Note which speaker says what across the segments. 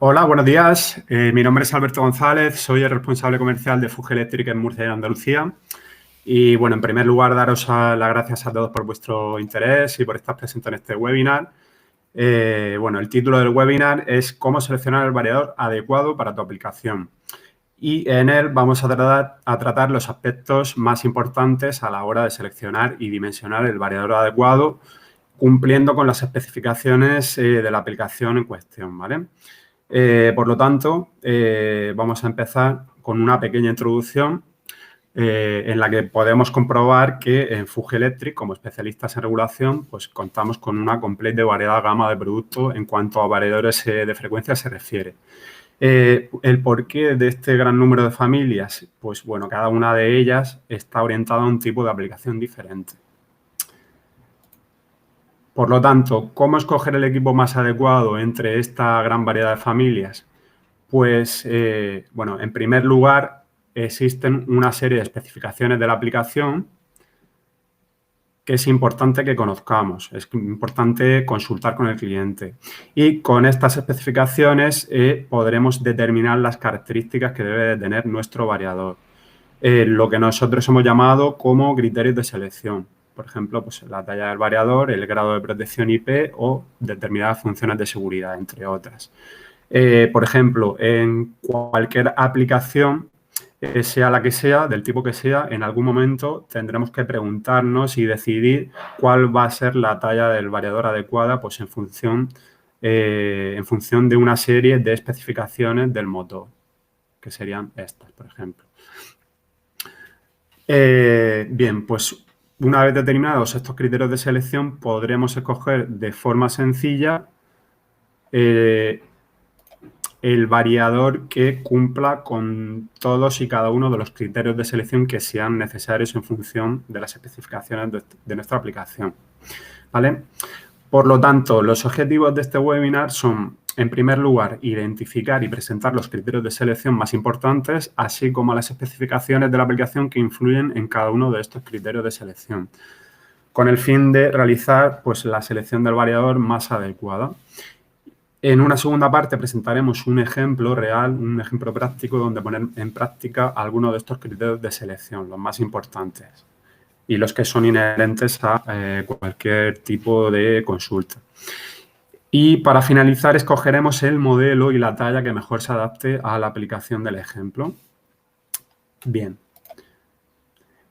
Speaker 1: Hola, buenos días. Mi nombre es Alberto González, soy el responsable comercial de Fuge Electric en Murcia y Andalucía. Y bueno, en primer lugar, daros las gracias a todos por vuestro interés y por estar presentes en este webinar. Bueno, el título del webinar es ¿Cómo seleccionar el variador adecuado para tu aplicación? Y en él vamos a tratar los aspectos más importantes a la hora de seleccionar y dimensionar el variador adecuado, cumpliendo con las especificaciones de la aplicación en cuestión, ¿vale? Por lo tanto, vamos a empezar con una pequeña introducción en la que podemos comprobar que en Fuge Electric, como especialistas en regulación, pues contamos con una completa y variada gama de productos en cuanto a variadores de frecuencia se refiere. ¿El porqué de este gran número de familias? Pues bueno, cada una de ellas está orientada a un tipo de aplicación diferente. Por lo tanto, ¿cómo escoger el equipo más adecuado entre esta gran variedad de familias? Pues, bueno, en primer lugar, existen una serie de especificaciones de la aplicación que es importante que conozcamos, es importante consultar con el cliente. Y con estas especificaciones podremos determinar las características que debe de tener nuestro variador. Lo que nosotros hemos llamado como criterios de selección. Por ejemplo, pues la talla del variador, el grado de protección IP o determinadas funciones de seguridad, entre otras. Por ejemplo, en cualquier aplicación, sea la que sea, del tipo que sea, en algún momento tendremos que preguntarnos y decidir cuál va a ser la talla del variador adecuada, pues en función de una serie de especificaciones del motor, que serían estas, por ejemplo. Bien, pues una vez determinados estos criterios de selección, podremos escoger de forma sencilla el variador que cumpla con todos y cada uno de los criterios de selección que sean necesarios en función de las especificaciones de nuestra aplicación, ¿vale? Por lo tanto, los objetivos de este webinar son, en primer lugar, identificar y presentar los criterios de selección más importantes, así como las especificaciones de la aplicación que influyen en cada uno de estos criterios de selección, con el fin de realizar pues, la selección del variador más adecuada. En una segunda parte presentaremos un ejemplo real, un ejemplo práctico donde poner en práctica algunos de estos criterios de selección, los más importantes y los que son inherentes a cualquier tipo de consulta. Y para finalizar, escogeremos el modelo y la talla que mejor se adapte a la aplicación del ejemplo. Bien.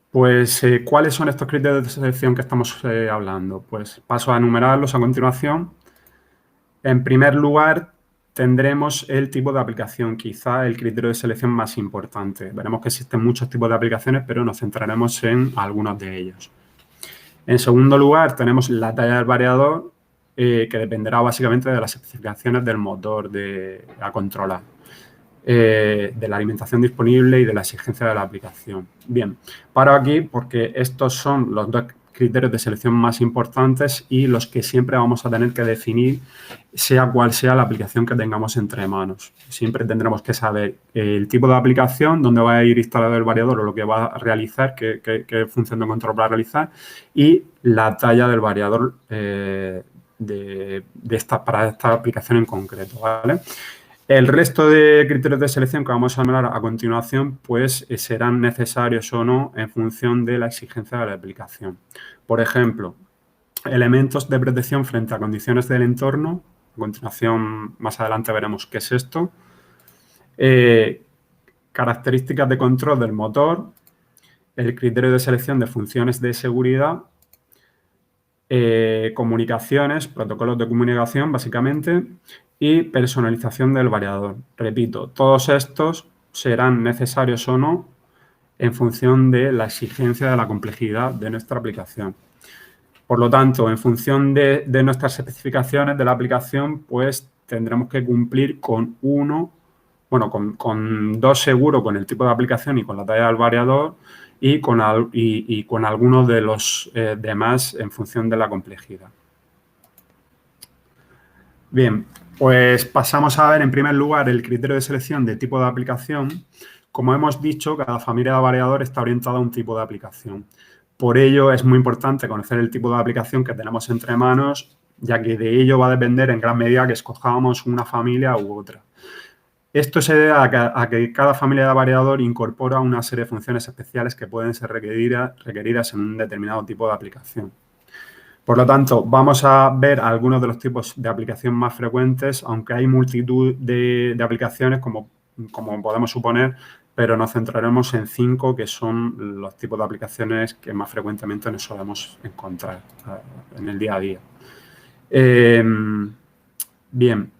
Speaker 1: Pues, ¿cuáles son estos criterios de selección que estamos hablando? Pues paso a enumerarlos a continuación. En primer lugar, tendremos el tipo de aplicación, quizá el criterio de selección más importante. Veremos que existen muchos tipos de aplicaciones, pero nos centraremos en algunos de ellos. En segundo lugar, tenemos la talla del variador, que dependerá básicamente de las especificaciones del motor a controlar, de la alimentación disponible y de la exigencia de la aplicación. Bien, paro aquí porque estos son los dos criterios de selección más importantes y los que siempre vamos a tener que definir, sea cual sea la aplicación que tengamos entre manos. Siempre tendremos que saber el tipo de aplicación, dónde va a ir instalado el variador o lo que va a realizar, qué función de control va a realizar, y la talla del variador para esta aplicación en concreto, ¿vale? El resto de criterios de selección que vamos a hablar a continuación, pues serán necesarios o no en función de la exigencia de la aplicación. Por ejemplo, elementos de protección frente a condiciones del entorno. A continuación, más adelante veremos qué es esto. Características de control del motor, el criterio de selección de funciones de seguridad, comunicaciones, protocolos de comunicación, básicamente, y personalización del variador. Repito, todos estos serán necesarios o no en función de la exigencia de la complejidad de nuestra aplicación. Por lo tanto, en función de nuestras especificaciones de la aplicación, pues tendremos que cumplir con dos seguro, con el tipo de aplicación y con la talla del variador, y con algunos de los demás en función de la complejidad. Bien, pues pasamos a ver en primer lugar el criterio de selección de tipo de aplicación. Como hemos dicho, cada familia de variador está orientada a un tipo de aplicación. Por ello, es muy importante conocer el tipo de aplicación que tenemos entre manos ya que de ello va a depender en gran medida que escojamos una familia u otra. Esto se debe a que cada familia de variador incorpora una serie de funciones especiales que pueden ser requeridas en un determinado tipo de aplicación. Por lo tanto, vamos a ver algunos de los tipos de aplicación más frecuentes, aunque hay multitud de aplicaciones, como podemos suponer, pero nos centraremos en 5, que son los tipos de aplicaciones que más frecuentemente nos solemos encontrar en el día a día. Bien.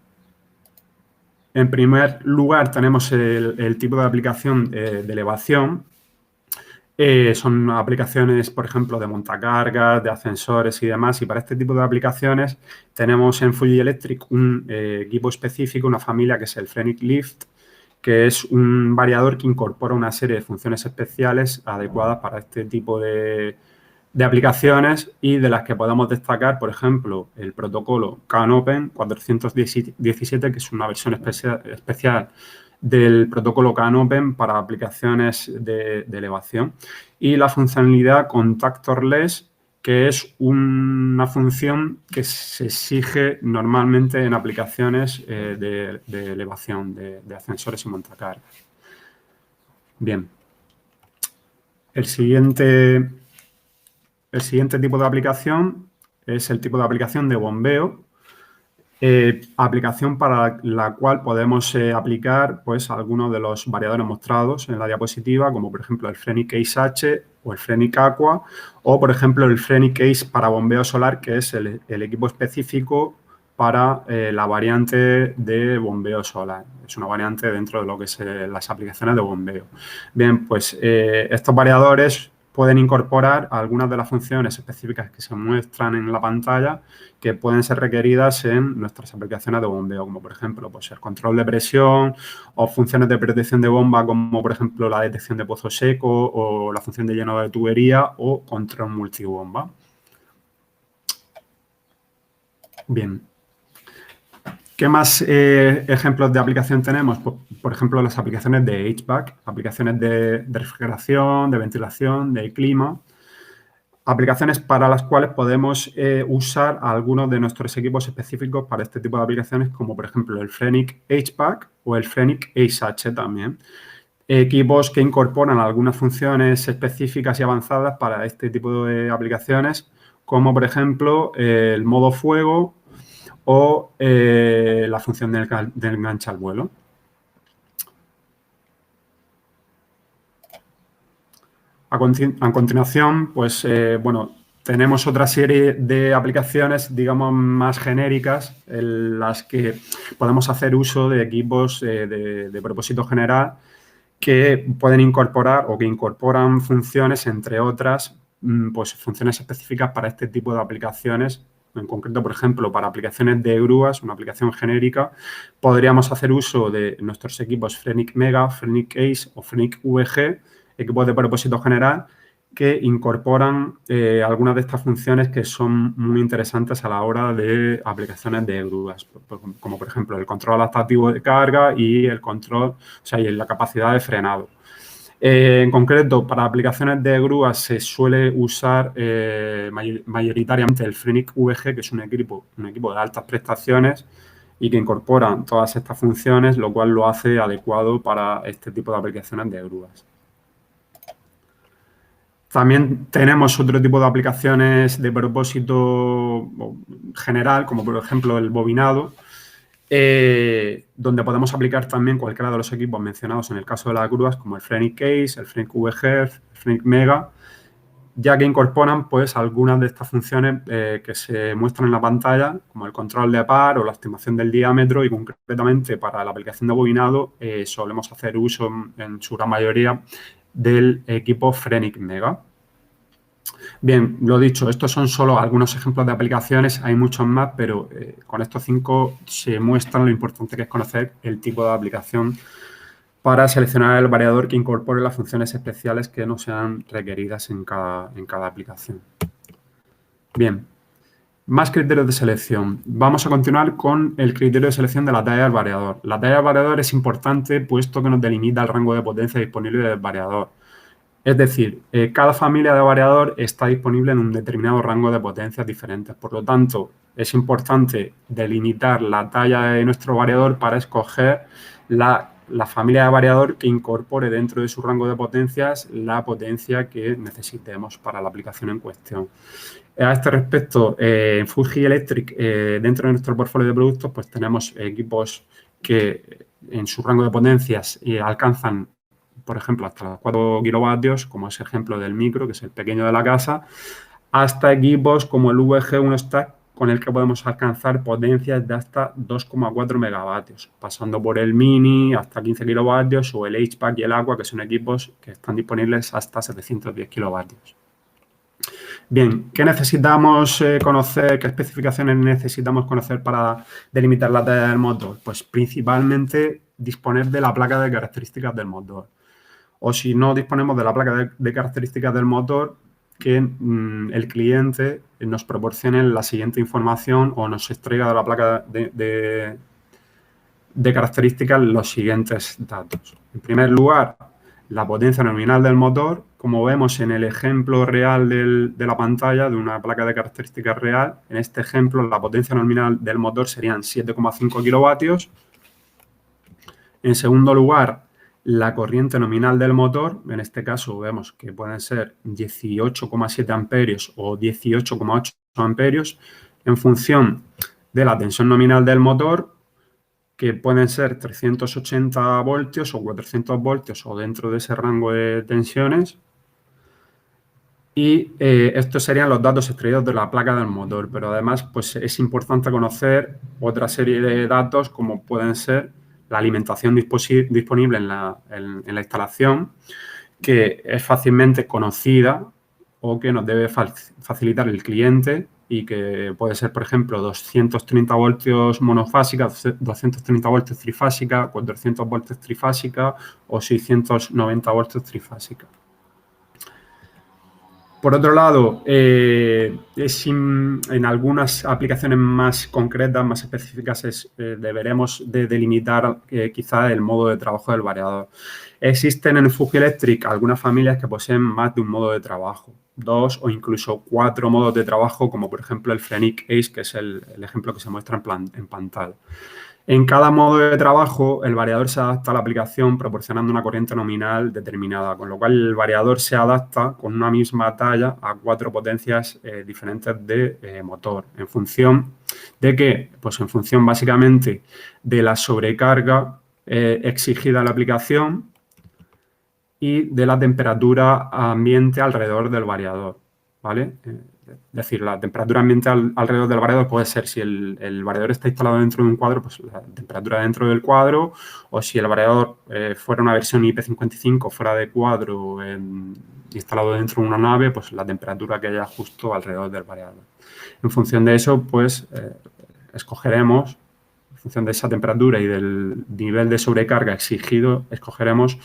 Speaker 1: En primer lugar, tenemos el tipo de aplicación de elevación. Son aplicaciones, por ejemplo, de montacargas, de ascensores y demás. Y para este tipo de aplicaciones tenemos en Fuji Electric un equipo específico, una familia que es el Frenic Lift, que es un variador que incorpora una serie de funciones especiales adecuadas para este tipo de aplicaciones y de las que podemos destacar, por ejemplo, el protocolo CAN-Open 417, que es una versión especial del protocolo CAN-Open para aplicaciones de elevación, y la funcionalidad Contactorless, que es una función que se exige normalmente en aplicaciones de elevación, de ascensores y montacargas. Bien. El siguiente tipo de aplicación es el tipo de aplicación de bombeo, aplicación para la cual podemos aplicar pues, algunos de los variadores mostrados en la diapositiva, como por ejemplo el Frenic Ace H o el Frenic Aqua, o por ejemplo el Frenic Ace para bombeo solar, que es el equipo específico para la variante de bombeo solar. Es una variante dentro de lo que es las aplicaciones de bombeo. Bien, pues estos variadores pueden incorporar algunas de las funciones específicas que se muestran en la pantalla que pueden ser requeridas en nuestras aplicaciones de bombeo, como por ejemplo pues, el control de presión o funciones de protección de bomba, como por ejemplo la detección de pozo seco o la función de llenado de tubería o control multibomba. Bien. ¿Qué más ejemplos de aplicación tenemos? Pues, por ejemplo, las aplicaciones de HVAC, aplicaciones de refrigeración, de ventilación, de clima. Aplicaciones para las cuales podemos usar algunos de nuestros equipos específicos para este tipo de aplicaciones, como por ejemplo el Frenic HVAC o el Frenic Ace H también. Equipos que incorporan algunas funciones específicas y avanzadas para este tipo de aplicaciones, como por ejemplo el modo fuego o la función del enganche al vuelo. A continuación, pues, bueno, tenemos otra serie de aplicaciones, digamos, más genéricas, en las que podemos hacer uso de equipos de propósito general que pueden incorporar o que incorporan funciones, entre otras, pues, funciones específicas para este tipo de aplicaciones. En concreto, por ejemplo, para aplicaciones de grúas, una aplicación genérica, podríamos hacer uso de nuestros equipos Frenic Mega, Frenic Ace o Frenic VG, equipos de propósito general, que incorporan algunas de estas funciones que son muy interesantes a la hora de aplicaciones de grúas, como por ejemplo el control adaptativo de carga y el control, o sea, y la capacidad de frenado. En concreto, para aplicaciones de grúas se suele usar mayoritariamente el Frenic VG, que es un equipo de altas prestaciones y que incorpora todas estas funciones, lo cual lo hace adecuado para este tipo de aplicaciones de grúas. También tenemos otro tipo de aplicaciones de propósito general, como por ejemplo el bobinado, donde podemos aplicar también cualquiera de los equipos mencionados en el caso de las grúas, como el Frenic Ace, el Frenic VG, el Frenic Mega, ya que incorporan pues algunas de estas funciones que se muestran en la pantalla, como el control de par o la estimación del diámetro, y concretamente para la aplicación de bobinado solemos hacer uso en su gran mayoría del equipo Frenic Mega. Bien, lo dicho, estos son solo algunos ejemplos de aplicaciones, hay muchos más, pero con estos 5 se muestra lo importante que es conocer el tipo de aplicación para seleccionar el variador que incorpore las funciones especiales que no sean requeridas en cada aplicación. Bien, más criterios de selección. Vamos a continuar con el criterio de selección de la talla del variador. La talla del variador es importante puesto que nos delimita el rango de potencia disponible del variador. Es decir, cada familia de variador está disponible en un determinado rango de potencias diferentes. Por lo tanto, es importante delimitar la talla de nuestro variador para escoger la familia de variador que incorpore dentro de su rango de potencias la potencia que necesitemos para la aplicación en cuestión. A este respecto, en Fuji Electric, dentro de nuestro portfolio de productos, pues tenemos equipos que en su rango de potencias alcanzan, por ejemplo, hasta los 4 kilovatios, como es el ejemplo del micro, que es el pequeño de la casa, hasta equipos como el VG1 Stack, con el que podemos alcanzar potencias de hasta 2,4 megavatios, pasando por el Mini hasta 15 kilovatios o el HPAC y el Aqua, que son equipos que están disponibles hasta 710 kilovatios. Bien, ¿qué necesitamos conocer? ¿Qué especificaciones necesitamos conocer para delimitar la talla del motor? Pues principalmente disponer de la placa de características del motor. O si no disponemos de la placa de características del motor, que el cliente nos proporcione la siguiente información o nos extraiga de la placa de características los siguientes datos. En primer lugar, la potencia nominal del motor. Como vemos en el ejemplo real de la pantalla de una placa de características real, en este ejemplo la potencia nominal del motor serían 7,5 kilovatios. En segundo lugar, la corriente nominal del motor, en este caso vemos que pueden ser 18,7 amperios o 18,8 amperios, en función de la tensión nominal del motor, que pueden ser 380 voltios o 400 voltios o dentro de ese rango de tensiones. Y estos serían los datos extraídos de la placa del motor, pero además pues, es importante conocer otra serie de datos como pueden ser la alimentación disponible en la instalación, que es fácilmente conocida o que nos debe facilitar el cliente y que puede ser, por ejemplo, 230 voltios monofásica, 230 voltios trifásica, 400 voltios trifásica o 690 voltios trifásica. Por otro lado, en algunas aplicaciones más concretas, más específicas, deberemos de delimitar quizá el modo de trabajo del variador. Existen en Fuji Electric algunas familias que poseen más de un modo de trabajo, 2 o incluso 4 modos de trabajo, como por ejemplo el Frenic Ace, que es el ejemplo que se muestra en pantalla. En cada modo de trabajo, el variador se adapta a la aplicación proporcionando una corriente nominal determinada, con lo cual el variador se adapta con una misma talla a 4 potencias diferentes de motor. ¿En función de qué? Pues en función básicamente de la sobrecarga exigida a la aplicación y de la temperatura ambiente alrededor del variador, ¿vale? Es decir, la temperatura ambiente alrededor del variador puede ser si el variador está instalado dentro de un cuadro, pues la temperatura dentro del cuadro, o si el variador fuera una versión IP55 fuera de cuadro instalado dentro de una nave, pues la temperatura que haya justo alrededor del variador. En función de eso, pues escogeremos, en función de esa temperatura y del nivel de sobrecarga exigido, escogeremos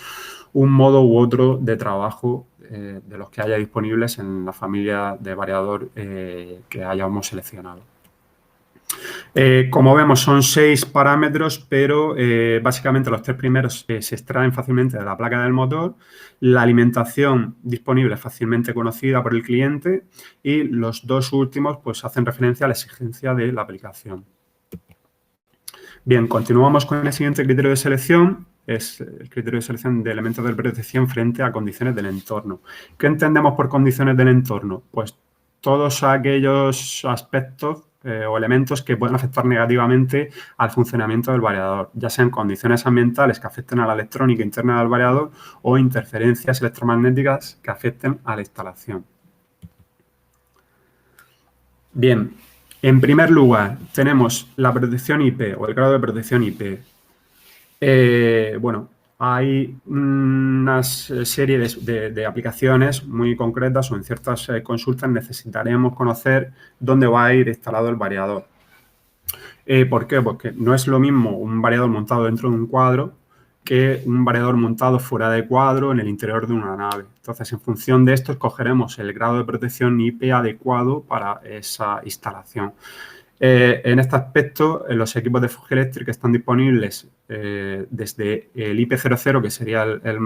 Speaker 1: un modo u otro de trabajo de los que haya disponibles en la familia de variador que hayamos seleccionado. Como vemos, son 6 parámetros, pero básicamente los 3 primeros se extraen fácilmente de la placa del motor. La alimentación disponible es fácilmente conocida por el cliente y los 2 últimos pues, hacen referencia a la exigencia de la aplicación. Bien, continuamos con el siguiente criterio de selección. Es el criterio de selección de elementos de protección frente a condiciones del entorno. ¿Qué entendemos por condiciones del entorno? Pues todos aquellos aspectos o elementos que pueden afectar negativamente al funcionamiento del variador, ya sean condiciones ambientales que afecten a la electrónica interna del variador o interferencias electromagnéticas que afecten a la instalación. Bien, en primer lugar tenemos la protección IP o el grado de protección IP. Bueno, hay una serie de aplicaciones muy concretas o en ciertas consultas necesitaremos conocer dónde va a ir instalado el variador. ¿Por qué? Porque no es lo mismo un variador montado dentro de un cuadro que un variador montado fuera de cuadro en el interior de una nave. Entonces, en función de esto, escogeremos el grado de protección IP adecuado para esa instalación. En este aspecto, los equipos de Fuji Electric están disponibles desde el IP00, que sería el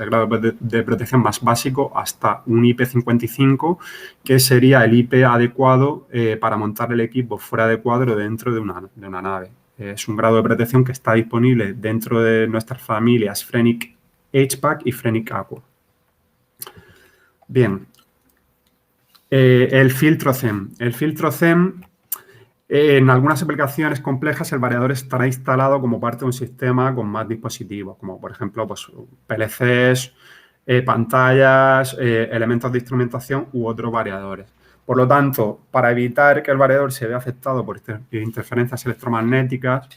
Speaker 1: grado de protección más básico, hasta un IP55, que sería el IP adecuado para montar el equipo fuera de cuadro dentro de una nave. Es un grado de protección que está disponible dentro de nuestras familias Frenic HPAC y Frenic Aqua. Bien, el filtro CEM. El filtro CEM, en algunas aplicaciones complejas, el variador estará instalado como parte de un sistema con más dispositivos, como por ejemplo pues, PLCs, pantallas, elementos de instrumentación u otros variadores. Por lo tanto, para evitar que el variador se vea afectado por interferencias electromagnéticas,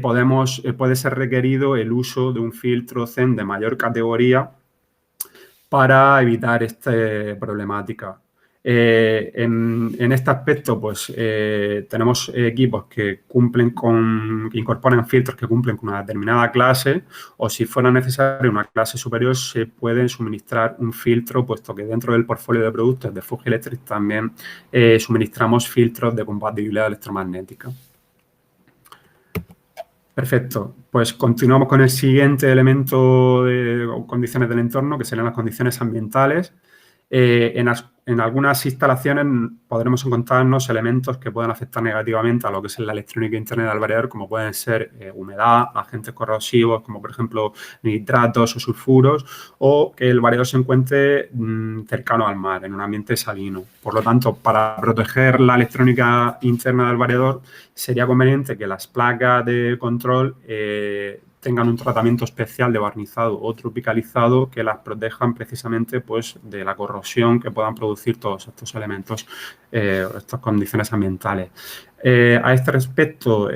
Speaker 1: puede ser requerido el uso de un filtro CEM de mayor categoría para evitar esta problemática. En este aspecto, pues tenemos equipos que incorporan filtros que cumplen con una determinada clase, o si fuera necesario una clase superior, se pueden suministrar un filtro, puesto que dentro del portfolio de productos de Fuji Electric también suministramos filtros de compatibilidad electromagnética. Perfecto. Pues continuamos con el siguiente elemento de condiciones del entorno, que serían las condiciones ambientales. En algunas instalaciones podremos encontrarnos elementos que pueden afectar negativamente a lo que es la electrónica interna del variador, como pueden ser humedad, agentes corrosivos, como por ejemplo nitratos o sulfuros, o que el variador se encuentre cercano al mar, en un ambiente salino. Por lo tanto, para proteger la electrónica interna del variador, sería conveniente que las placas de control tengan un tratamiento especial de barnizado o tropicalizado que las protejan precisamente pues, de la corrosión que puedan producir todos estos elementos, estas condiciones ambientales. A este respecto,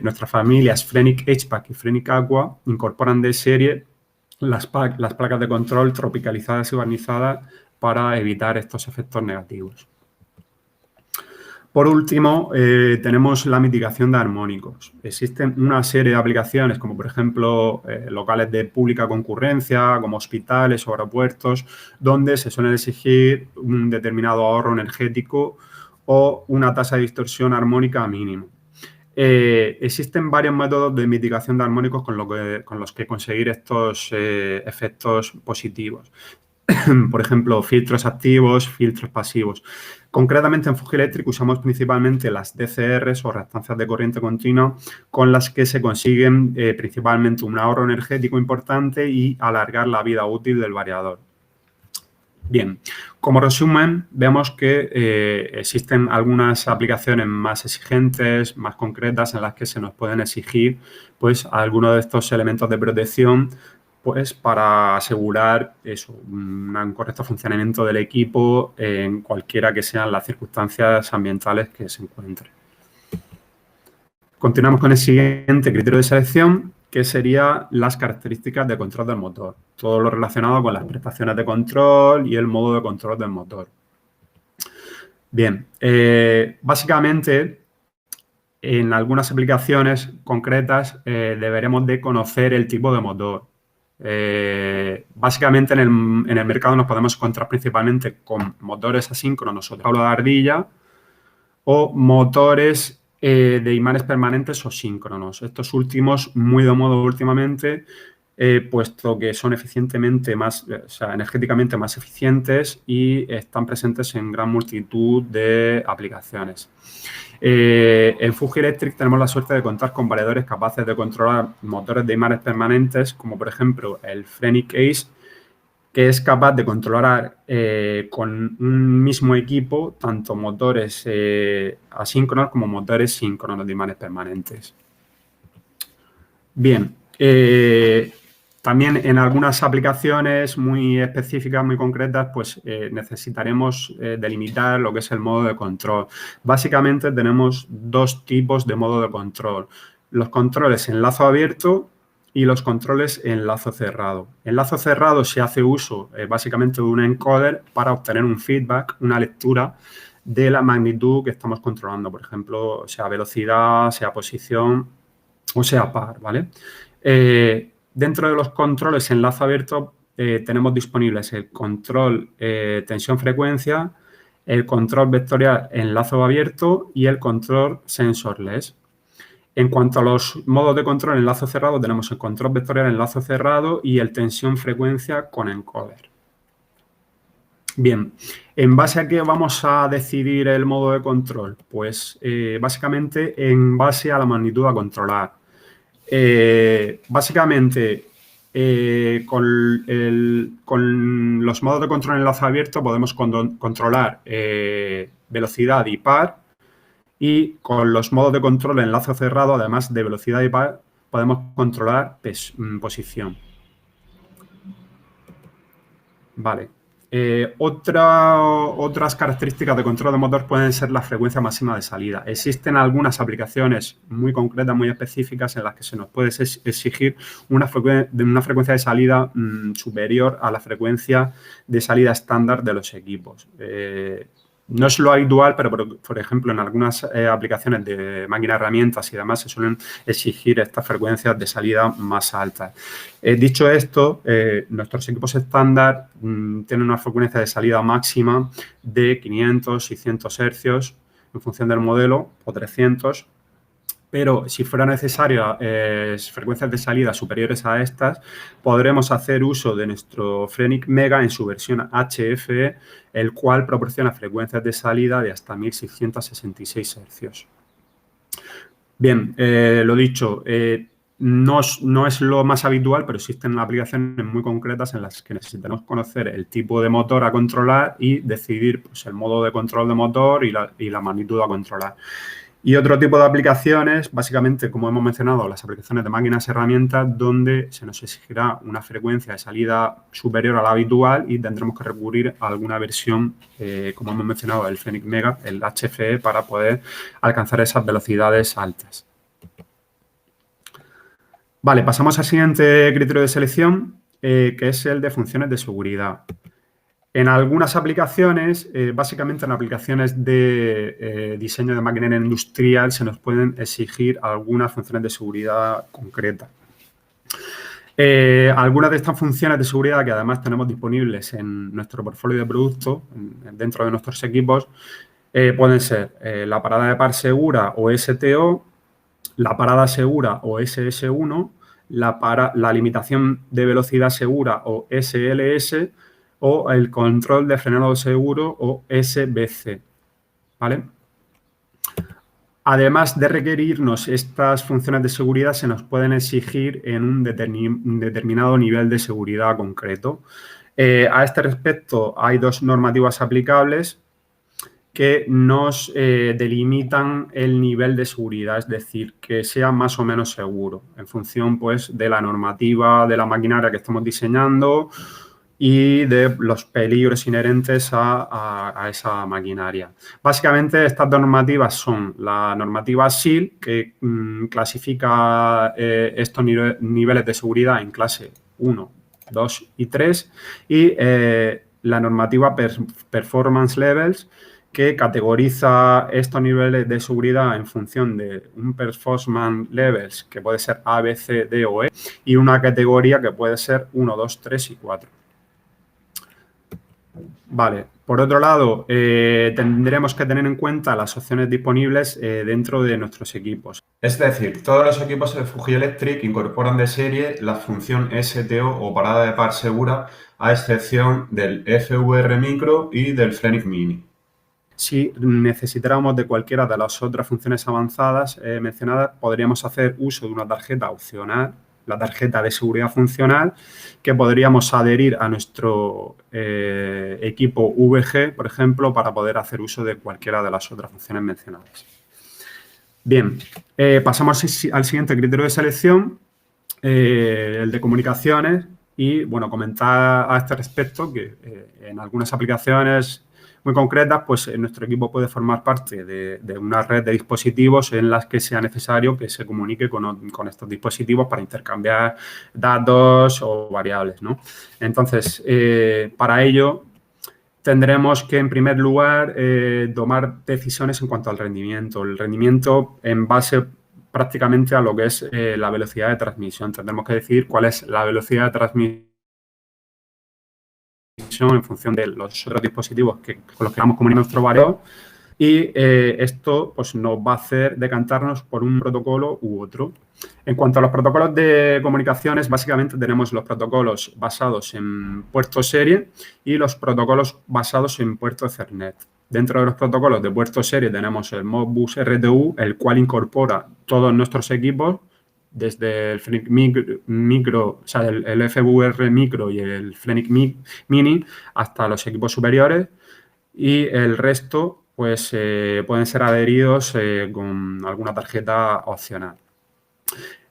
Speaker 1: nuestras familias Frenic HPAC y Frenic Aqua incorporan de serie las placas de control tropicalizadas y barnizadas para evitar estos efectos negativos. Por último, tenemos la mitigación de armónicos. Existen una serie de aplicaciones, como por ejemplo locales de pública concurrencia, como hospitales o aeropuertos, donde se suele exigir un determinado ahorro energético o una tasa de distorsión armónica mínima. Existen varios métodos de mitigación de armónicos con los que conseguir estos efectos positivos. Por ejemplo, filtros activos, filtros pasivos. Concretamente en Fuji Electric usamos principalmente las DCRs o reactancias de corriente continua, con las que se consiguen principalmente un ahorro energético importante y alargar la vida útil del variador. Bien, como resumen, vemos que existen algunas aplicaciones más exigentes, más concretas, en las que se nos pueden exigir pues, algunos de estos elementos de protección pues para asegurar eso, un correcto funcionamiento del equipo en cualquiera que sean las circunstancias ambientales que se encuentren. Continuamos con el siguiente criterio de selección, que serían las características de control del motor. Todo lo relacionado con las prestaciones de control y el modo de control del motor. Bien, básicamente, en algunas aplicaciones concretas deberemos de conocer el tipo de motor. Básicamente en el mercado nos podemos encontrar principalmente con motores asíncronos o de tabla de ardilla o motores de imanes permanentes o síncronos. Estos últimos muy de moda últimamente, puesto que son energéticamente más eficientes y están presentes en gran multitud de aplicaciones. En Fuji Electric tenemos la suerte de contar con variadores capaces de controlar motores de imanes permanentes, como por ejemplo el Frenic Ace, que es capaz de controlar con un mismo equipo tanto motores asíncronos como motores síncronos de imanes permanentes. Bien, también en algunas aplicaciones muy específicas, muy concretas, pues necesitaremos delimitar lo que es el modo de control. Básicamente tenemos dos tipos de modo de control. Los controles en lazo abierto y los controles en lazo cerrado. En lazo cerrado se hace uso básicamente de un encoder para obtener un feedback, una lectura de la magnitud que estamos controlando. Por ejemplo, sea velocidad, sea posición o sea par, ¿vale? Dentro de los controles en lazo abierto tenemos disponibles el control tensión-frecuencia, el control vectorial en lazo abierto y el control sensorless. En cuanto a los modos de control en lazo cerrado, tenemos el control vectorial en lazo cerrado y el tensión-frecuencia con encoder. Bien, ¿en base a qué vamos a decidir el modo de control? Pues básicamente en base a la magnitud a controlar. Básicamente, con los modos de control en lazo abierto podemos controlar velocidad y par, y con los modos de control en lazo cerrado, además de velocidad y par, podemos controlar posición. Vale. Otras características de control de motor pueden ser la frecuencia máxima de salida. Existen algunas aplicaciones muy concretas, muy específicas, en las que se nos puede exigir una frecuencia de salida superior a la frecuencia de salida estándar de los equipos. No es lo habitual, pero por ejemplo en algunas aplicaciones de máquinas herramientas y demás se suelen exigir estas frecuencias de salida más altas. Dicho esto, nuestros equipos estándar tienen una frecuencia de salida máxima de 500, 600 hercios en función del modelo, o 300, pero si fuera necesario frecuencias de salida superiores a estas, podremos hacer uso de nuestro Frenic Mega en su versión HFE, el cual proporciona frecuencias de salida de hasta 1666 hercios. Bien, lo dicho, no es lo más habitual, pero existen aplicaciones muy concretas en las que necesitamos conocer el tipo de motor a controlar y decidir pues, el modo de control de motor y la magnitud a controlar. Y otro tipo de aplicaciones, básicamente, como hemos mencionado, las aplicaciones de máquinas herramientas, donde se nos exigirá una frecuencia de salida superior a la habitual y tendremos que recurrir a alguna versión, como hemos mencionado, el Frenic Mega, el HFE, para poder alcanzar esas velocidades altas. Vale, pasamos al siguiente criterio de selección, que es el de funciones de seguridad. En algunas aplicaciones, básicamente en aplicaciones de diseño de maquinaria industrial, se nos pueden exigir algunas funciones de seguridad concretas. Algunas de estas funciones de seguridad que además tenemos disponibles en nuestro portfolio de productos, dentro de nuestros equipos, pueden ser la parada de par segura o STO, la parada segura o SS1, la limitación de velocidad segura o SLS, o el control de frenado seguro o SBC, ¿vale? Además de requerirnos estas funciones de seguridad, se nos pueden exigir en un determinado nivel de seguridad concreto. A este respecto, hay dos normativas aplicables que nos delimitan el nivel de seguridad, es decir, que sea más o menos seguro, en función pues, de la normativa de la maquinaria que estamos diseñando y de los peligros inherentes a esa maquinaria. Básicamente, estas dos normativas son la normativa SIL, que clasifica estos niveles de seguridad en clase 1, 2 y 3, y la normativa Performance Levels, que categoriza estos niveles de seguridad en función de un Performance Levels, que puede ser A, B, C, D o E, y una categoría que puede ser 1, 2, 3 y 4. Vale, por otro lado, tendremos que tener en cuenta las opciones disponibles dentro de nuestros equipos. Es decir, todos los equipos de Fuji Electric incorporan de serie la función STO o parada de par segura, a excepción del FVR Micro y del Frenic Mini. Si necesitáramos de cualquiera de las otras funciones avanzadas mencionadas, podríamos hacer uso de una tarjeta opcional, la tarjeta de seguridad funcional, que podríamos adherir a nuestro equipo VG, por ejemplo, para poder hacer uso de cualquiera de las otras funciones mencionadas. Bien, pasamos al siguiente criterio de selección, el de comunicaciones, y, bueno, comentar a este respecto que en algunas aplicaciones muy concretas, pues nuestro equipo puede formar parte de una red de dispositivos en las que sea necesario que se comunique con estos dispositivos para intercambiar datos o variables, ¿no? Entonces, para ello tendremos que, en primer lugar, tomar decisiones en cuanto al rendimiento. El rendimiento en base prácticamente a lo que es la velocidad de transmisión. Tendremos que decidir cuál es la velocidad de transmisión conexión en función de los otros dispositivos con los que vamos a comunicar nuestro variador. Y esto pues, nos va a hacer decantarnos por un protocolo u otro. En cuanto a los protocolos de comunicaciones, básicamente tenemos los protocolos basados en puerto serie y los protocolos basados en puerto Ethernet. Dentro de los protocolos de puerto serie tenemos el Modbus RTU, el cual incorpora todos nuestros equipos, desde el Fenix Micro, o sea, el FVR Micro y el Fenix Mini, hasta los equipos superiores, y el resto pues pueden ser adheridos con alguna tarjeta opcional.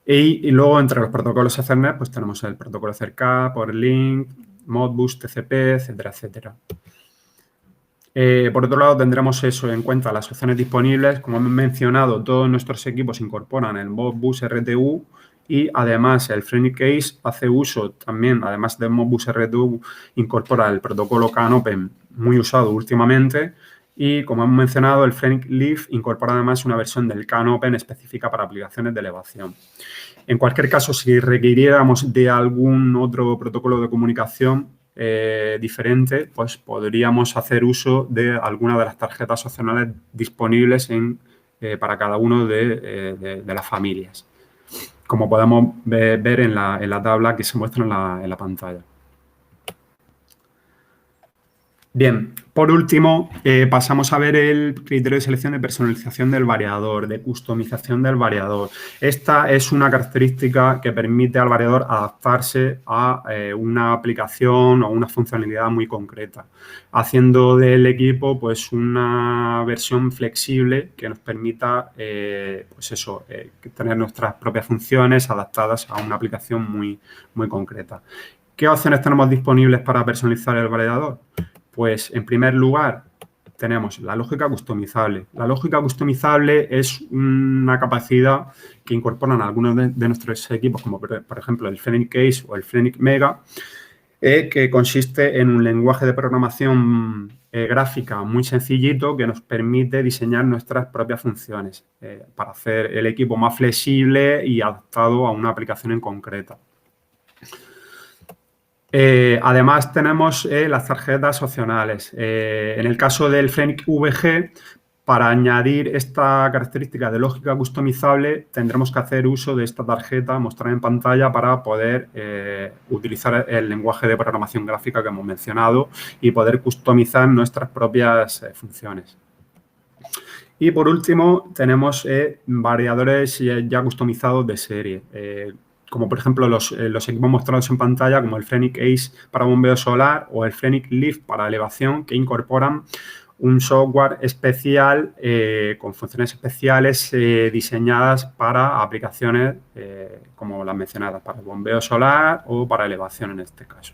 Speaker 1: Y luego entre los protocolos Ethernet pues tenemos el protocolo Ethercap, PowerLink, Modbus, TCP, etcétera, etcétera. Por otro lado, tendremos eso en cuenta las opciones disponibles. Como hemos mencionado, todos nuestros equipos incorporan el Modbus RTU y además el Fenix Case hace uso también, además del Modbus RTU, incorpora el protocolo CAN-Open, muy usado últimamente. Y como hemos mencionado, el Fenix Leaf incorpora además una versión del CAN-Open específica para aplicaciones de elevación. En cualquier caso, si requiriéramos de algún otro protocolo de comunicación diferente, pues podríamos hacer uso de alguna de las tarjetas opcionales disponibles para cada uno de las familias, como podemos ver en la tabla que se muestra en la pantalla. Bien, por último, pasamos a ver el criterio de selección de personalización del variador, de customización del variador. Esta es una característica que permite al variador adaptarse a una aplicación o una funcionalidad muy concreta, haciendo del equipo pues, una versión flexible que nos permita pues eso, tener nuestras propias funciones adaptadas a una aplicación muy, muy concreta. ¿Qué opciones tenemos disponibles para personalizar el variador? Pues, en primer lugar, tenemos la lógica customizable. La lógica customizable es una capacidad que incorporan algunos de nuestros equipos, como por ejemplo el Fenix Case o el Fenix Mega, que consiste en un lenguaje de programación gráfica muy sencillito que nos permite diseñar nuestras propias funciones para hacer el equipo más flexible y adaptado a una aplicación en concreta. Además, tenemos las tarjetas opcionales. En el caso del Fenix VG, para añadir esta característica de lógica customizable, tendremos que hacer uso de esta tarjeta mostrada en pantalla para poder utilizar el lenguaje de programación gráfica que hemos mencionado y poder customizar nuestras propias funciones. Y, por último, tenemos variadores ya customizados de serie. Como por ejemplo los equipos mostrados en pantalla, como el Fenix Ace para bombeo solar o el Fenix Leaf para elevación, que incorporan un software especial con funciones especiales diseñadas para aplicaciones como las mencionadas, para el bombeo solar o para elevación en este caso.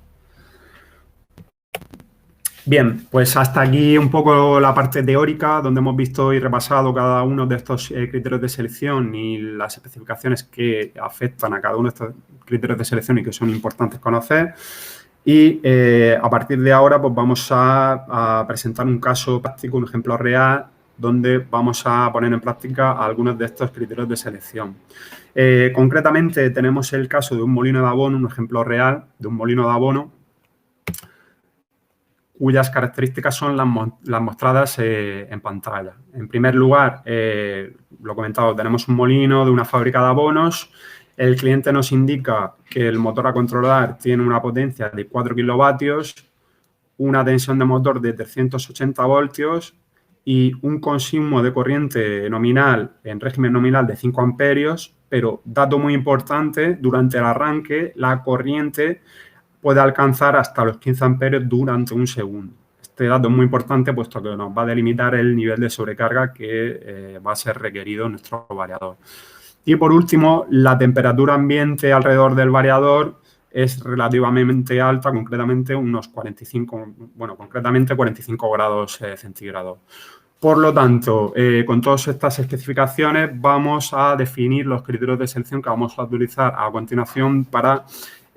Speaker 1: Bien, pues hasta aquí un poco la parte teórica, donde hemos visto y repasado cada uno de estos criterios de selección y las especificaciones que afectan a cada uno de estos criterios de selección y que son importantes conocer. Y a partir de ahora pues vamos a presentar un caso práctico, un ejemplo real, donde vamos a poner en práctica algunos de estos criterios de selección. Concretamente tenemos el caso de un molino de abono, un ejemplo real de un molino de abono, cuyas características son las mostradas en pantalla. En primer lugar, lo comentado, tenemos un molino de una fábrica de abonos. El cliente nos indica que el motor a controlar tiene una potencia de 4 kilovatios, una tensión de motor de 380 voltios y un consumo de corriente nominal en régimen nominal de 5 amperios, pero, dato muy importante, durante el arranque la corriente puede alcanzar hasta los 15 amperios durante un segundo. Este dato es muy importante puesto que nos va a delimitar el nivel de sobrecarga que va a ser requerido en nuestro variador. Y por último, la temperatura ambiente alrededor del variador es relativamente alta, concretamente unos 45 grados centígrados. Por lo tanto, con todas estas especificaciones vamos a definir los criterios de selección que vamos a utilizar a continuación para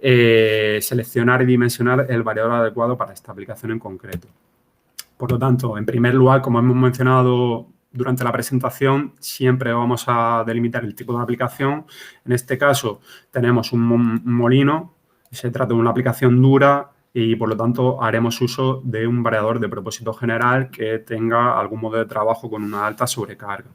Speaker 1: seleccionar y dimensionar el variador adecuado para esta aplicación en concreto. Por lo tanto, en primer lugar, como hemos mencionado durante la presentación, siempre vamos a delimitar el tipo de aplicación. En este caso, tenemos un molino. Se trata de una aplicación dura y por lo tanto haremos uso de un variador de propósito general que tenga algún modo de trabajo con una alta sobrecarga.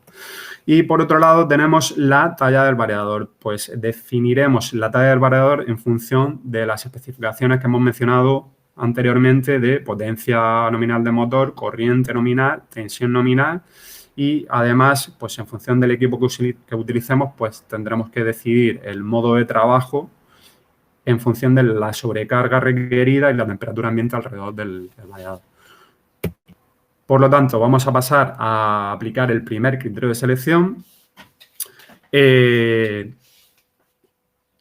Speaker 1: Y por otro lado tenemos la talla del variador. Pues definiremos la talla del variador en función de las especificaciones que hemos mencionado anteriormente de potencia nominal de motor, corriente nominal, tensión nominal y además, pues en función del equipo que utilicemos, pues tendremos que decidir el modo de trabajo en función de la sobrecarga requerida y la temperatura ambiente alrededor del variador. Por lo tanto, vamos a pasar a aplicar el primer criterio de selección.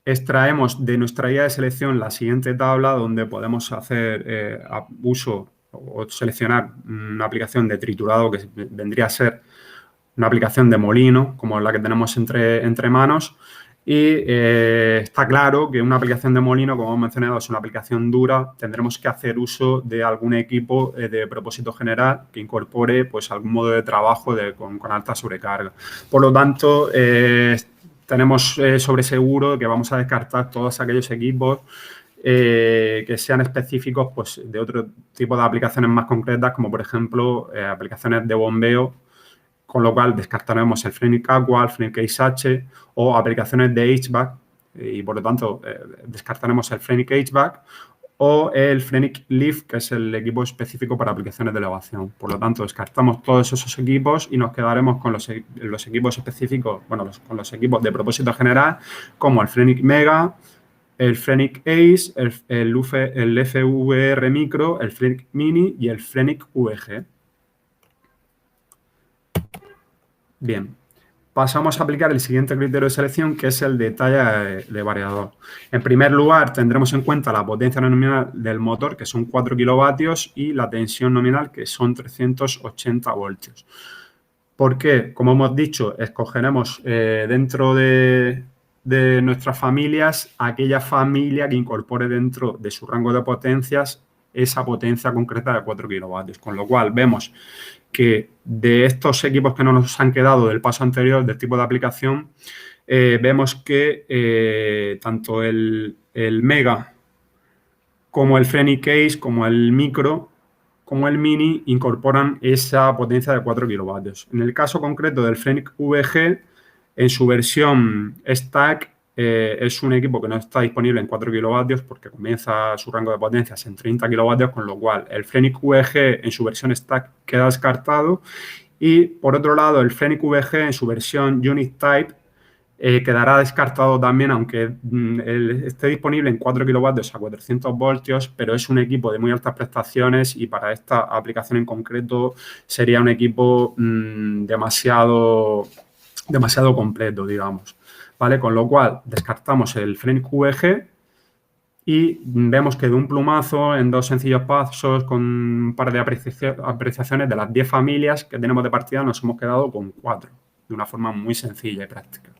Speaker 1: Extraemos de nuestra guía de selección la siguiente tabla donde podemos hacer uso o seleccionar una aplicación de triturado que vendría a ser una aplicación de molino, como la que tenemos entre manos. Y está claro que una aplicación de molino, como hemos mencionado, es una aplicación dura. Tendremos que hacer uso de algún equipo de propósito general que incorpore pues, algún modo de trabajo con alta sobrecarga. Por lo tanto, tenemos sobre seguro que vamos a descartar todos aquellos equipos que sean específicos pues, de otro tipo de aplicaciones más concretas, como por ejemplo aplicaciones de bombeo, con lo cual descartaremos el Frenic Aqua, el Frenic Ace H o aplicaciones de HVAC y por lo tanto descartaremos el Frenic HVAC o el Frenic Leaf, que es el equipo específico para aplicaciones de elevación. Por lo tanto, descartamos todos esos equipos y nos quedaremos con los equipos específicos, bueno, con los equipos de propósito general, como el Frenic Mega, el Frenic Ace, el FVR Micro, el Frenic Mini y el Frenic VG. Bien, pasamos a aplicar el siguiente criterio de selección, que es el de talla de variador. En primer lugar, tendremos en cuenta la potencia nominal del motor, que son 4 kilovatios, y la tensión nominal, que son 380 voltios. ¿Por qué? Como hemos dicho, escogeremos dentro de nuestras familias aquella familia que incorpore dentro de su rango de potencias esa potencia concreta de 4 kilovatios. Con lo cual, vemos que de estos equipos que no nos han quedado del paso anterior, del tipo de aplicación, vemos que tanto el Mega como el Frenic Ace, como el Micro, como el Mini, incorporan esa potencia de 4 kilovatios. En el caso concreto del Frenic VG, en su versión Stack, es un equipo que no está disponible en 4 kilovatios porque comienza su rango de potencias en 30 kilovatios, con lo cual el Frenic VG en su versión Stack queda descartado. Y por otro lado, el Frenic VG en su versión Unit Type quedará descartado también, aunque esté disponible en 4 kilovatios a 400 voltios, pero es un equipo de muy altas prestaciones y para esta aplicación en concreto sería un equipo demasiado completo, digamos. ¿Vale? Con lo cual, descartamos el Frenic VG y vemos que de un plumazo, en 2 sencillos pasos, con un par de apreciaciones de las 10 familias que tenemos de partida, nos hemos quedado con 4, de una forma muy sencilla y práctica.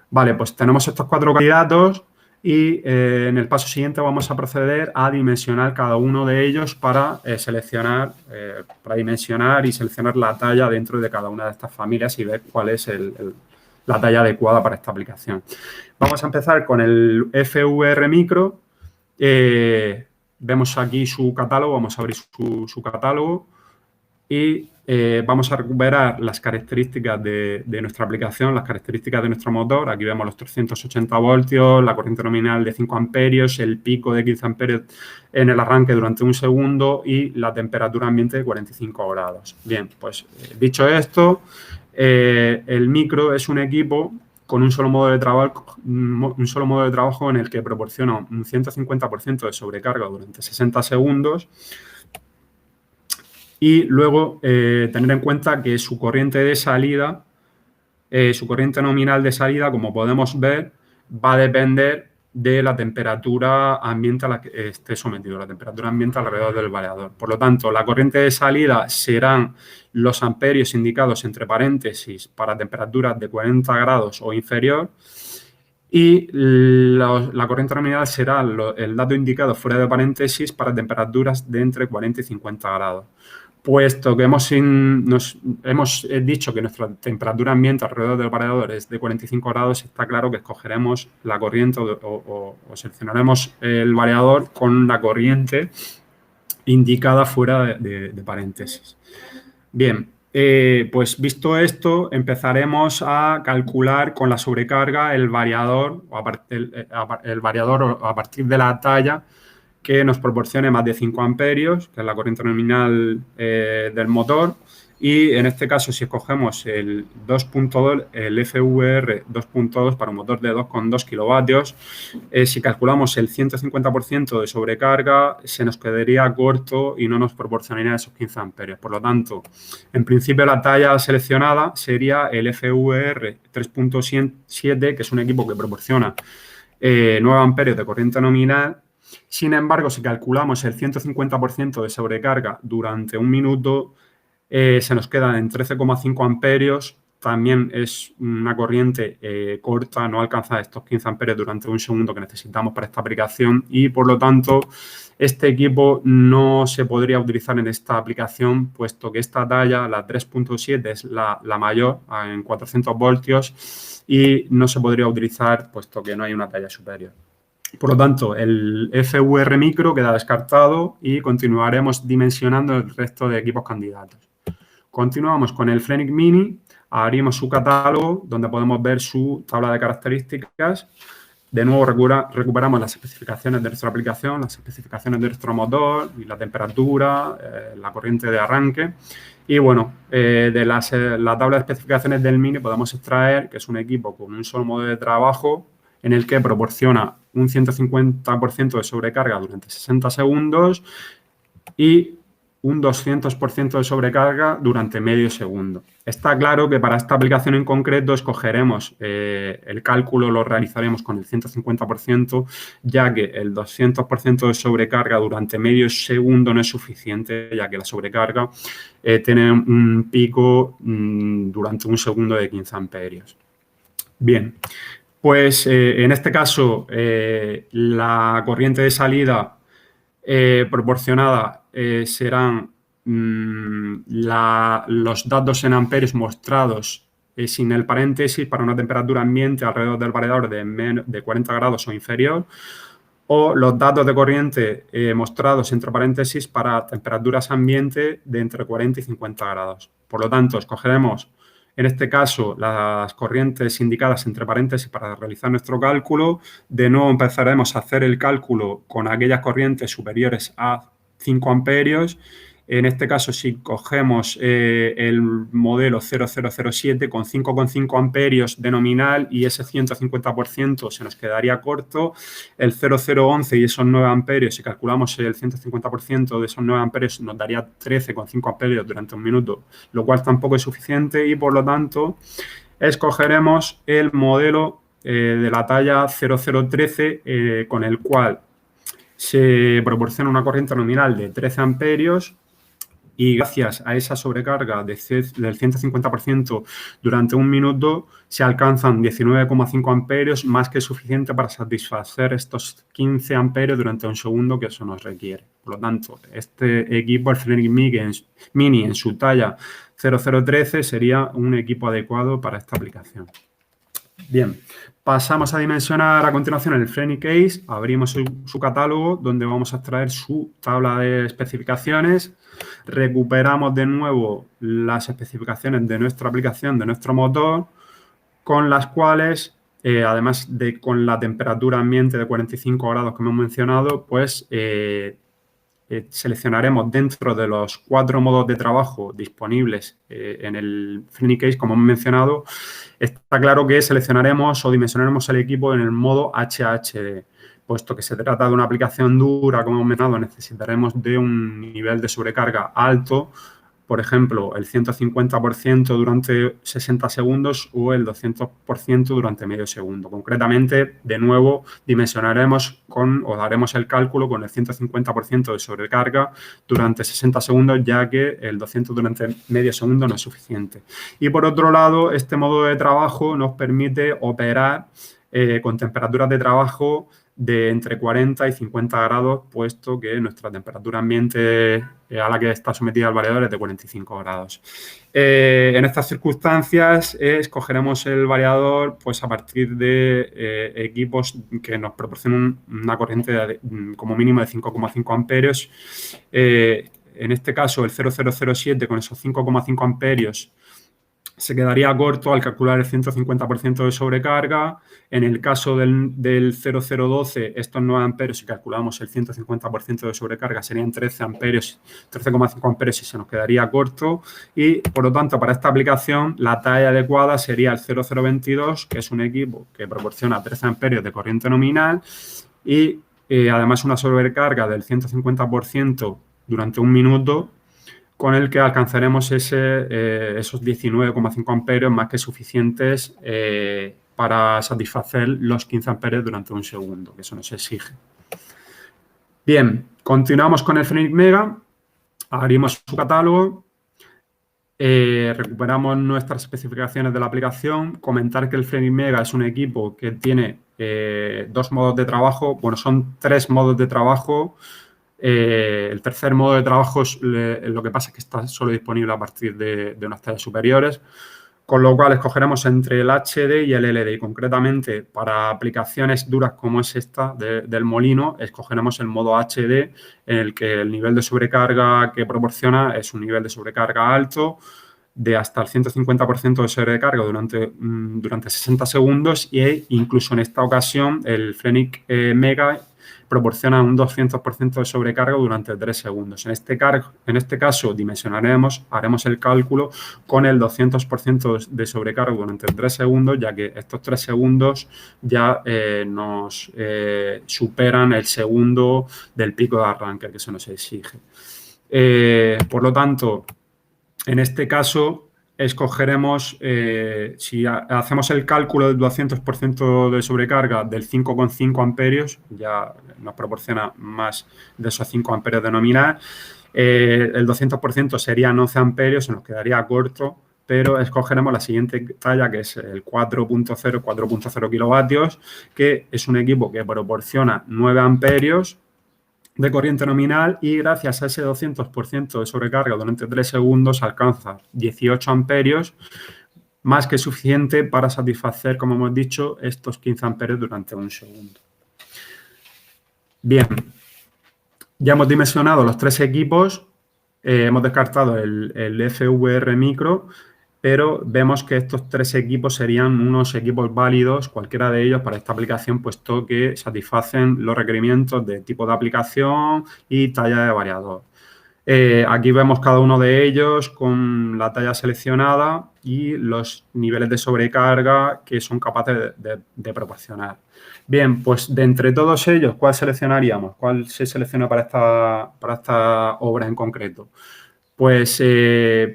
Speaker 1: Vale, pues tenemos estos 4 candidatos y en el paso siguiente vamos a proceder a dimensionar cada uno de ellos para dimensionar y seleccionar la talla dentro de cada una de estas familias y ver cuál es la talla adecuada para esta aplicación. Vamos a empezar con el FVR Micro. Vemos aquí su catálogo, vamos a abrir su catálogo y vamos a recuperar las características de nuestra aplicación, las características de nuestro motor. Aquí vemos los 380 voltios, la corriente nominal de 5 amperios, el pico de 15 amperios en el arranque durante un segundo y la temperatura ambiente de 45 grados. Bien, pues dicho esto, el Micro es un equipo con un solo modo de trabajo en el que proporciona un 150% de sobrecarga durante 60 segundos. Y luego tener en cuenta que su corriente de salida, su corriente nominal de salida, como podemos ver, va a depender de la temperatura ambiente a la que esté sometido, la temperatura ambiente alrededor del variador. Por lo tanto, la corriente de salida serán los amperios indicados entre paréntesis para temperaturas de 40 grados o inferior y la corriente nominal será el dato indicado fuera de paréntesis para temperaturas de entre 40 y 50 grados. Puesto que hemos dicho que nuestra temperatura ambiente alrededor del variador es de 45 grados, está claro que escogeremos la corriente o seleccionaremos el variador con la corriente indicada fuera de paréntesis. Bien, pues visto esto, empezaremos a calcular con la sobrecarga el variador a partir de la talla que nos proporcione más de 5 amperios, que es la corriente nominal del motor. Y en este caso, si escogemos el 2.2, el FVR 2.2 para un motor de 2,2 kilovatios, si calculamos el 150% de sobrecarga, se nos quedaría corto y no nos proporcionaría esos 15 amperios. Por lo tanto, en principio la talla seleccionada sería el FVR 3.7, que es un equipo que proporciona 9 amperios de corriente nominal. Sin embargo, si calculamos el 150% de sobrecarga durante un minuto, se nos quedan en 13,5 amperios. También es una corriente corta, no alcanza estos 15 amperios durante un segundo que necesitamos para esta aplicación y, por lo tanto, este equipo no se podría utilizar en esta aplicación, puesto que esta talla, la 3.7, es la mayor en 400 voltios y no se podría utilizar puesto que no hay una talla superior. Por lo tanto, el FVR micro queda descartado y continuaremos dimensionando el resto de equipos candidatos. Continuamos con el Frenic Mini, abrimos su catálogo donde podemos ver su tabla de características. De nuevo recuperamos las especificaciones de nuestra aplicación, las especificaciones de nuestro motor y la temperatura, la corriente de arranque. Y bueno, de la tabla de especificaciones del Mini podemos extraer que es un equipo con un solo modo de trabajo en el que proporciona un 150% de sobrecarga durante 60 segundos y un 200% de sobrecarga durante medio segundo. Está claro que para esta aplicación en concreto escogeremos el cálculo, lo realizaremos con el 150%, ya que el 200% de sobrecarga durante medio segundo no es suficiente, ya que la sobrecarga tiene un pico durante un segundo de 15 amperios. Bien, pues en este caso la corriente de salida proporcionada serán los datos en amperios mostrados sin el paréntesis para una temperatura ambiente alrededor del variador de 40 grados o inferior, o los datos de corriente mostrados entre paréntesis para temperaturas ambiente de entre 40 y 50 grados. Por lo tanto, escogeremos en este caso las corrientes indicadas entre paréntesis para realizar nuestro cálculo. De nuevo empezaremos a hacer el cálculo con aquellas corrientes superiores a 5 amperios. En este caso, si cogemos el modelo 0007 con 5,5 amperios de nominal y ese 150% se nos quedaría corto. El 0011 y esos 9 amperios, si calculamos el 150% de esos 9 amperios, nos daría 13,5 amperios durante un minuto, lo cual tampoco es suficiente y, por lo tanto, escogeremos el modelo de la talla 0013 con el cual se proporciona una corriente nominal de 13 amperios y gracias a esa sobrecarga del 150% durante un minuto se alcanzan 19,5 amperios, más que suficiente para satisfacer estos 15 amperios durante un segundo que eso nos requiere. Por lo tanto, este equipo, el Frenic Mini en su talla 0013, sería un equipo adecuado para esta aplicación. Bien, pasamos a dimensionar a continuación el Frenic Ace, abrimos su catálogo donde vamos a extraer su tabla de especificaciones, recuperamos de nuevo las especificaciones de nuestra aplicación, de nuestro motor, con las cuales, además de con la temperatura ambiente de 45 grados que hemos mencionado, pues seleccionaremos dentro de los 4 modos de trabajo disponibles en el Frenic Ace, como hemos mencionado. Está claro que seleccionaremos o dimensionaremos el equipo en el modo HHD. Puesto que se trata de una aplicación dura, como hemos mencionado, necesitaremos de un nivel de sobrecarga alto, por ejemplo, el 150% durante 60 segundos o el 200% durante medio segundo. Concretamente, de nuevo, dimensionaremos o daremos el cálculo con el 150% de sobrecarga durante 60 segundos, ya que el 200 durante medio segundo no es suficiente. Y por otro lado, este modo de trabajo nos permite operar con temperaturas de trabajo de entre 40 y 50 grados, puesto que nuestra temperatura ambiente a la que está sometida el variador es de 45 grados. En estas circunstancias, escogeremos el variador pues, a partir de equipos que nos proporcionen una corriente como mínimo de 5,5 amperios. En este caso, el 0007 con esos 5,5 amperios se quedaría corto al calcular el 150% de sobrecarga. En el caso del 0012, estos 9 amperios, si calculamos el 150% de sobrecarga, serían 13 amperios, 13,5 amperios y se nos quedaría corto. Y, por lo tanto, para esta aplicación, la talla adecuada sería el 0022, que es un equipo que proporciona 13 amperios de corriente nominal y, además, una sobrecarga del 150% durante un minuto, con el que alcanzaremos esos 19,5 amperios más que suficientes para satisfacer los 15 amperios durante un segundo, que eso nos exige. Bien, continuamos con el Fenix Mega, abrimos su catálogo, recuperamos nuestras especificaciones de la aplicación, comentar que el Fenix Mega es un equipo que tiene 2 modos de trabajo, bueno, son 3 modos de trabajo. El tercer modo de trabajo lo que pasa es que está solo disponible a partir de unas tallas superiores, con lo cual escogeremos entre el HD y el LD. Y concretamente, para aplicaciones duras como es esta del molino, escogeremos el modo HD, en el que el nivel de sobrecarga que proporciona es un nivel de sobrecarga alto, de hasta el 150% de sobrecarga durante 60 segundos e incluso en esta ocasión el Fenix Mega proporciona un 200% de sobrecarga durante 3 segundos. En este caso, haremos el cálculo con el 200% de sobrecarga durante 3 segundos, ya que estos 3 segundos ya nos superan el segundo del pico de arranque que se nos exige. Por lo tanto, en este caso, escogeremos, si hacemos el cálculo del 200% de sobrecarga del 5,5 amperios, ya nos proporciona más de esos 5 amperios de nominal, el 200% serían 11 amperios, se nos quedaría corto, pero escogeremos la siguiente talla, que es el 4.0 kilovatios, que es un equipo que proporciona 9 amperios de corriente nominal y gracias a ese 200% de sobrecarga durante 3 segundos alcanza 18 amperios, más que suficiente para satisfacer, como hemos dicho, estos 15 amperios durante un segundo. Bien, ya hemos dimensionado los 3 equipos, hemos descartado el FVR Micro, pero vemos que estos 3 equipos serían unos equipos válidos, cualquiera de ellos, para esta aplicación, puesto que satisfacen los requerimientos de tipo de aplicación y talla de variador. Aquí vemos cada uno de ellos con la talla seleccionada y los niveles de sobrecarga que son capaces de proporcionar. Bien, pues de entre todos ellos, ¿cuál seleccionaríamos? ¿Cuál se selecciona para esta obra en concreto? Pues,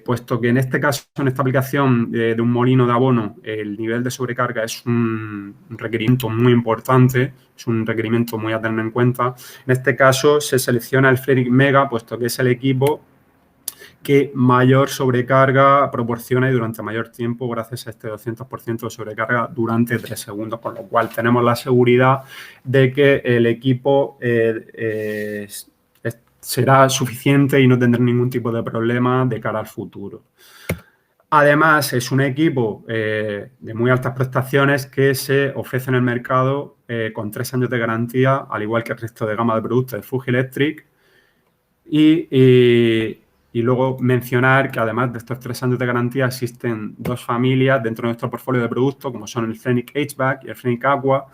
Speaker 1: puesto que en este caso, en esta aplicación de un molino de abono, el nivel de sobrecarga es un requerimiento muy importante, es un requerimiento muy a tener en cuenta. En este caso, se selecciona el Fenix Mega, puesto que es el equipo que mayor sobrecarga proporciona y durante mayor tiempo, gracias a este 200% de sobrecarga durante 3 segundos, con lo cual tenemos la seguridad de que el equipo será suficiente y no tendrá ningún tipo de problema de cara al futuro. Además, es un equipo de muy altas prestaciones que se ofrece en el mercado con 3 años de garantía, al igual que el resto de gama de productos de Fuji Electric. Y luego mencionar que además de estos 3 años de garantía existen 2 familias dentro de nuestro portfolio de productos, como son el Fenix HVAC y el Fenix Aqua,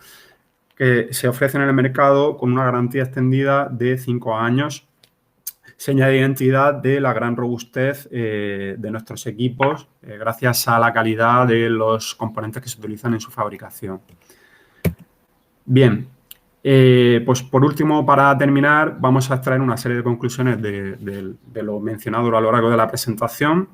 Speaker 1: que se ofrecen en el mercado con una garantía extendida de 5 años, seña de identidad de la gran robustez de nuestros equipos, gracias a la calidad de los componentes que se utilizan en su fabricación. Bien, pues por último, para terminar, vamos a extraer una serie de conclusiones de lo mencionado a lo largo de la presentación.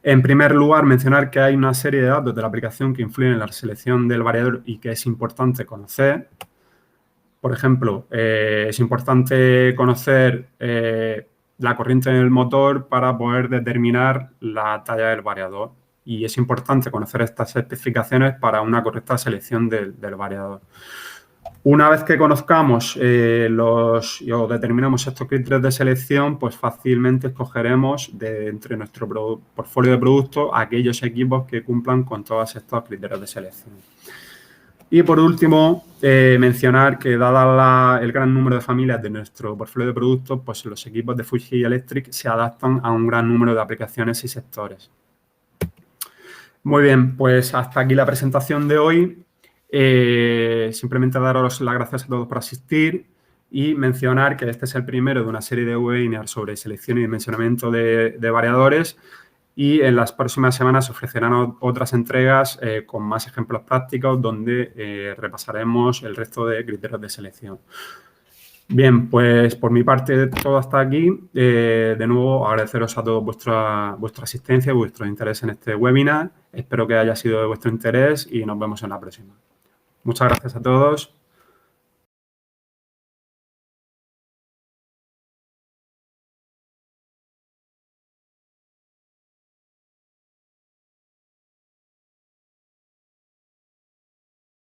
Speaker 1: En primer lugar, mencionar que hay una serie de datos de la aplicación que influyen en la selección del variador y que es importante conocer. Por ejemplo, es importante conocer la corriente del motor para poder determinar la talla del variador. Y es importante conocer estas especificaciones para una correcta selección del variador. Una vez que conozcamos o determinemos estos criterios de selección, pues fácilmente escogeremos entre nuestro portfolio de productos aquellos equipos que cumplan con todos estos criterios de selección. Y por último, mencionar que dada el gran número de familias de nuestro portfolio de productos, pues los equipos de Fuji Electric se adaptan a un gran número de aplicaciones y sectores. Muy bien, pues hasta aquí la presentación de hoy. Simplemente daros las gracias a todos por asistir y mencionar que este es el primero de una serie de webinars sobre selección y dimensionamiento de variadores, y en las próximas semanas se ofrecerán otras entregas con más ejemplos prácticos donde repasaremos el resto de criterios de selección. Bien, pues por mi parte todo hasta aquí. De nuevo, agradeceros a todos vuestra asistencia y vuestro interés en este webinar. Espero que haya sido de vuestro interés y nos vemos en la próxima. Muchas gracias a todos.